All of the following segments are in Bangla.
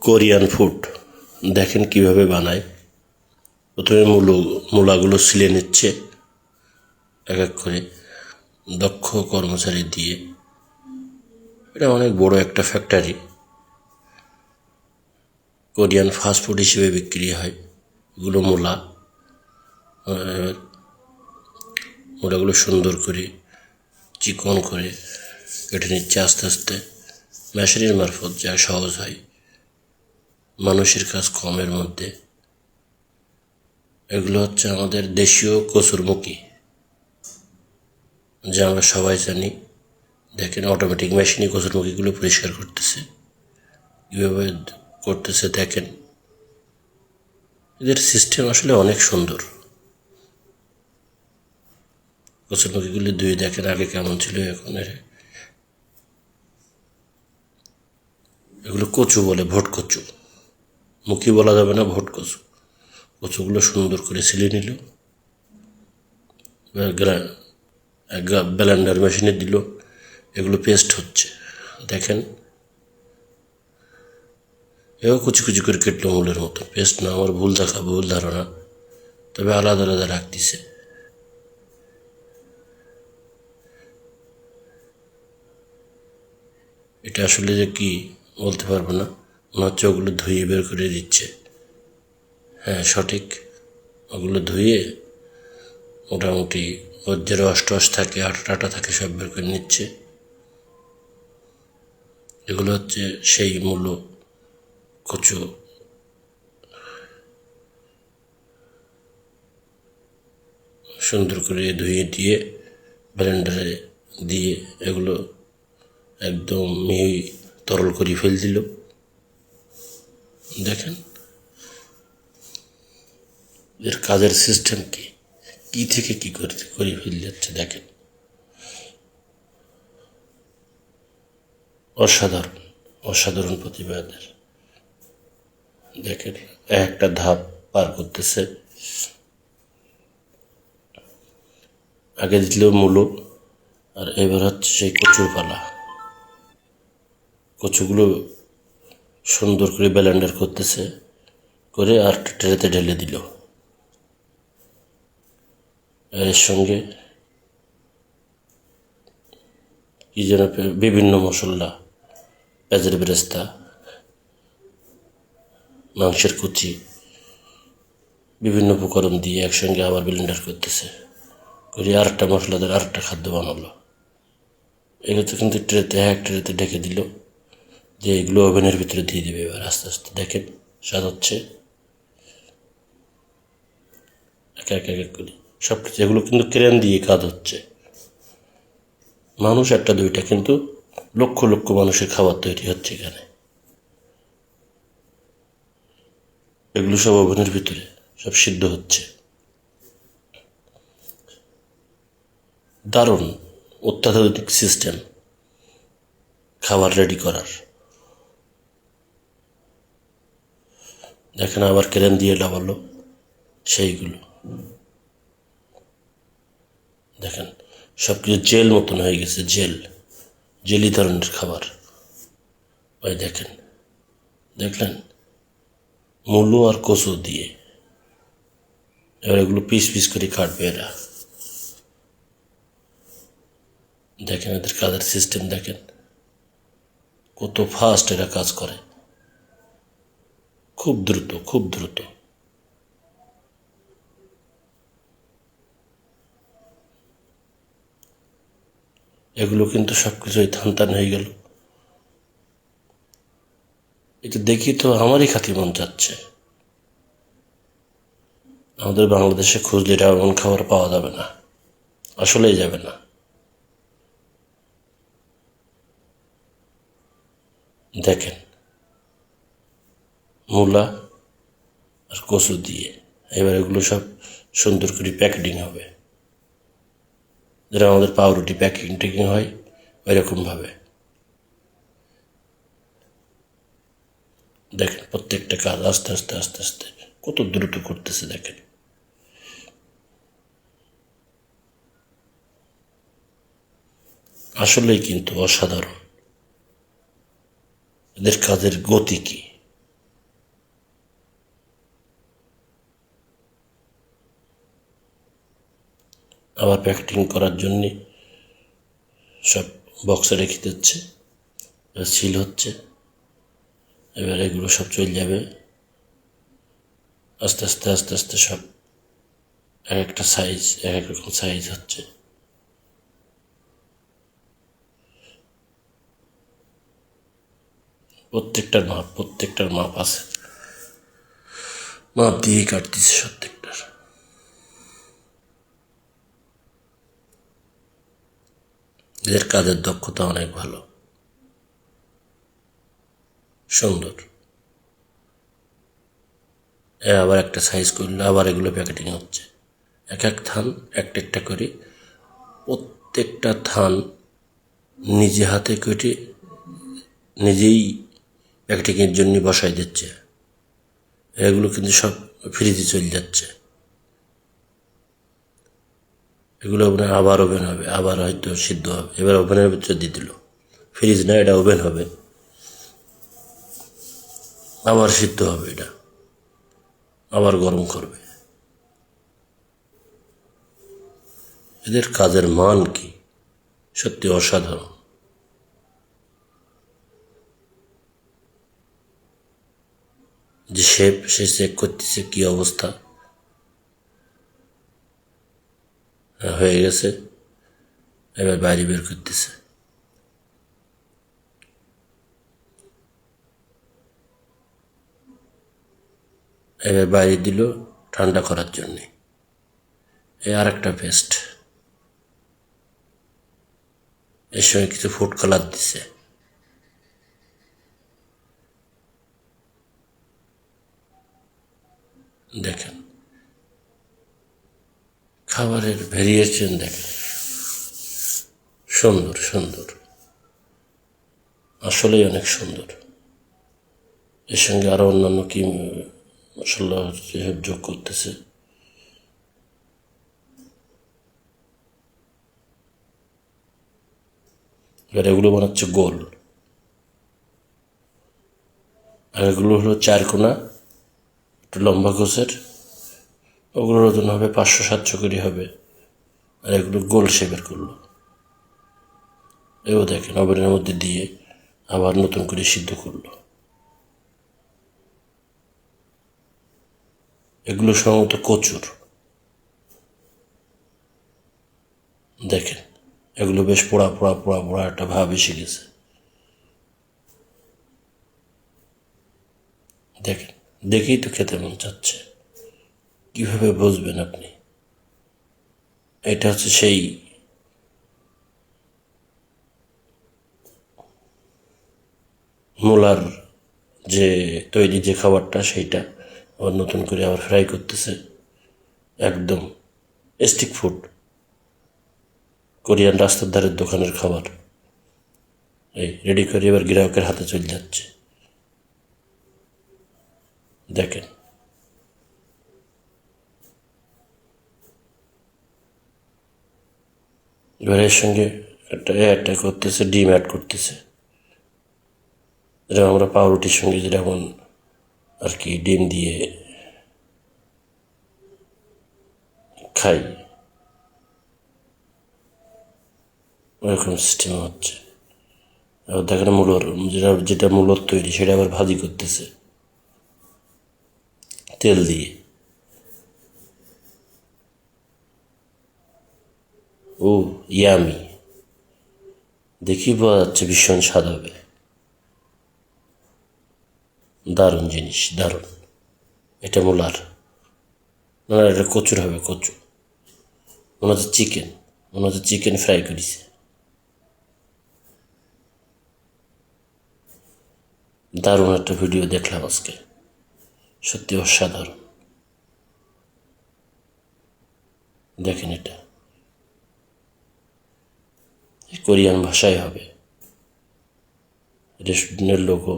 কোরিয়ান ফুড দেখেন কিভাবে বানায়। প্রথমে মূলাগুলো ছিলে নিচ্ছে এক এক করে দক্ষ কর্মচারী দিয়ে। এটা অনেক বড় একটা ফ্যাক্টরি, কোরিয়ান ফাস্টফুড হিসেবে বিক্রি হয়। এগুলো মূলাগুলো সুন্দর করে চিকন করে কেটে নিচ্ছে আস্তে আস্তে মেশিনের মারফত, যা সহজ হয়, মানুষের কাজ কমের মধ্যে। এগুলো হচ্ছে আমাদের দেশীয় কচুরমুখী, যা আমরা সবাই জানি। দেখেন অটোমেটিক মেশিনে কচুরমুখীগুলো পরিষ্কার করতেছে, কীভাবে করতেছে দেখেন। এদের সিস্টেম আসলে অনেক সুন্দর। কচুরমুখীগুলো ধুয়ে দেখেন আগে কেমন ছিল, এখন এগুলো কচু বলে, ভোট কচু। মুখী বলা যাবে না, ভোট কচু। কচুগুলো সুন্দর করে ছিলে নিল, ব্লেন্ডার মেশিনে দিল, এগুলো পেস্ট হচ্ছে দেখেন। এও কুচি কুচি করে কেটলো মূলের মতো। পেস্ট না, আমার ভুল ধারণা, তবে আলাদা আলাদা রাখতেছে। এটা আসলে যে কি বলতে পারবো না, মনে হচ্ছে ওগুলো ধুয়ে বের করে দিচ্ছে। হ্যাঁ সঠিক, ওগুলো ধুয়ে মোটামুটি ওর যে রস টস থাকে, আটা থাকে, সব বের করে নিচ্ছে। এগুলো হচ্ছে সেই মূলো কচু। সুন্দর করে ধুয়ে দিয়ে ব্লেন্ডারে দিয়ে এগুলো একদম মিহি তরল করে ফেল দিল। দেখেন এর কাজের সিস্টেম কি থেকে কি করে ফেল যাচ্ছে দেখেন। অসাধারণ প্রতিভা এদের। দেখেন একটা ধাপ পার করতেছে। আগে দিল মূলো, আর এবার হচ্ছে সেই কচুর পালা। কচুগুলো সুন্দর করে ব্লেন্ডার করতেছে, করে আর ট্রেতে ঢেলে দিল। এর সঙ্গে কি যেন বিভিন্ন মশলা, পেঁয়াজের বেরেস্তা, মাংসের কুচি, বিভিন্ন উপকরণ দিয়ে একসঙ্গে আবার ব্লেন্ডার করতেছে, করে আরেকটা মশলা দিয়ে আরেকটা খাদ্য বানালো। এগুলো কিন্তু ট্রেতে ঢেকে দিল, যে এগুলো ওভেনের ভিতরে দিয়ে দিবে। এবার আস্তে আস্তে দেখেন স্বাদ হচ্ছে এক এক করে সব কিছু। এগুলো কিন্তু ক্রেন দিয়ে কাজ হচ্ছে। মানুষ একটা দুইটা, কিন্তু লক্ষ লক্ষ মানুষের খাবার তৈরি হচ্ছে এখানে। এগুলো সব ওভেনের ভিতরে সব সিদ্ধ হচ্ছে। দারুণ অত্যাধুনিক সিস্টেম খাবার রেডি করার। দেখেন আবার ক্রেন দিয়ে লাগালো সেইগুলো। দেখেন সব কিছু জেল মতন হয়ে গেছে, জেলি ধরনের খাবার। ওই দেখলেন মূলো আর কচু দিয়ে। এবার এগুলো পিস পিস করে কাটবে এরা। দেখেন এদের কাজের সিস্টেম দেখেন, কত ফাস্ট এরা কাজ করে, খুব দ্রুত। এগুলো কিন্তু সব কিছুই থান হয়ে গেল। এটা দেখি তো আমারই খাতি মন যাচ্ছে। আমাদের বাংলাদেশে খুঁজলে এটা এমন খাবার পাওয়া যাবে না, আসলেই যাবে না। দেখেন মূলা আর কচু দিয়ে এবার এগুলো সব সুন্দর করে প্যাকেটিং হবে, যেটা আমাদের পাউরুটি প্যাকিং হয় ওইরকমভাবে। দেখেন প্রত্যেকটা কাজ আস্তে আস্তে কত দ্রুত করতেছে দেখেন। আসলেই কিন্তু অসাধারণ এদের কাজের গতি কি। আবার প্যাকেটিং করার জন্যে সব বক্সে রেখে দিচ্ছে, সিল হচ্ছে। এবার এগুলো সব চলে যাবে আস্তে আস্তে আস্তে আস্তে সব এক একটা সাইজ, এক এক রকম সাইজ হচ্ছে। প্রত্যেকটার মাপ আছে, মাপ দিয়েই কাটতেছে প্রত্যেকটার। এদের কাজের দক্ষতা অনেক ভালো, সুন্দর। আবার একটা সাইজ করলে আবার এগুলো প্যাকেটিং হচ্ছে। এক এক থান একটা একটা করে, প্রত্যেকটা থান নিজে হাতে কেটে নিজেই প্যাকেটিংয়ের জন্য বসাই দিচ্ছে। এগুলো কিন্তু সব ফ্রিজে চলে যাচ্ছে। এগুলো আবার ওভেন হবে, আবার হয়তো সিদ্ধ হবে। এবার ওভেনের ভিতরে দিয়ে দিল, ফ্রিজ না, এটা ওভেন হবে, আবার সিদ্ধ হবে, এটা আবার গরম করবে। এদের কাজের মান কি, সত্যি অসাধারণ। যে শেফ, সে চেক করতেছে কি অবস্থা। হয়ে গেছে, এবার বাইরে বের করতেছে। এবার বাইরে দিল ঠান্ডা করার জন্যে। এই আর একটা পেস্ট, এর সঙ্গে কিছু ফুড কালার দিছে। দেখেন খাবারের ভেরিয়েশন, দেখেন সুন্দর সুন্দর, আসলেই অনেক সুন্দর। এর সঙ্গে আরো অন্যান্য কি মশলা যোগ করতেছে। এবার এগুলো বানাচ্ছে গোল, আর এগুলো হলো চারকোনা, একটু লম্বা গোছের। ওগুলোর ওজন হবে 500-700 করে হবে। আর এগুলো গোল শেপের করলো। এও দেখেন ওভেনের মধ্যে দিয়ে আবার নতুন করে সিদ্ধ করলো। এগুলো সম্ভবত কচুর। দেখেন এগুলো বেশ পোড়া পোড়া পোড়া পোড়া একটা ভাব এসে গেছে। দেখেন, দেখেই তো খেতে মন চাচ্ছে। কিভাবে বুঝবেন আপনি? এটা হচ্ছে সেই মূলার যে তৈরি যে খাবারটা, সেইটা আবার নতুন করে আবার ফ্রাই করতেছে। একদম স্ট্রিট ফুড, কোরিয়ান রাস্তার ধারের দোকানের খাবার এই রেডি করে এবার গ্রাহকের হাতে চলে যাচ্ছে। দেখেন এবার এর সঙ্গে একটা করতেছে, ডিম অ্যাড করতেছে। যেটা আমরা পাউরুটির সঙ্গে যেমন আর কি ডিম দিয়ে খাই, ওরকম সিস্টেম হচ্ছে। আবার দেখেন মূলর যেটা মূলর তৈরি, সেটা আবার ভাজি করতেছে তেল দিয়ে। ও ইয়ামি, দেখি বোঝা যাচ্ছে ভীষণ স্বাদ হবে। দারুণ জিনিস, দারুণ। এটা মূলার না, এটা কচুর হবে, কচু। মনে হচ্ছে চিকেন, মনে হচ্ছে চিকেন ফ্রাই করেছে। দারুণ একটা ভিডিও দেখলাম আজকে, সত্যি অসাধারণ। দেখেন এটা কোরিয়ান ভাষায় হবে, রেস্টুরেন্টের লোগো।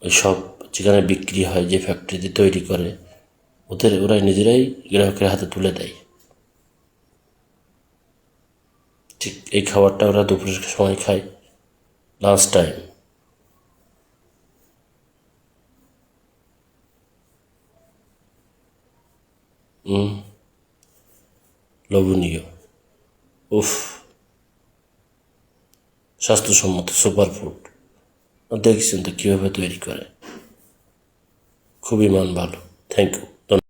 ওই সব যেখানে বিক্রি হয়, যে ফ্যাক্টরিতে তৈরি করে, ওরাই নিজেরাই গ্রাহকের হাতে তুলে দেয়। ঠিক এই খাবারটা ওরা দুপুরের সময় খায়, লাঞ্চ টাইম। লোভনীয়, উফ, স্বাস্থ্যসম্মত সুপার ফুড। দেখছেন তো কীভাবে তৈরি করে, খুবই মান ভালো। Thank you.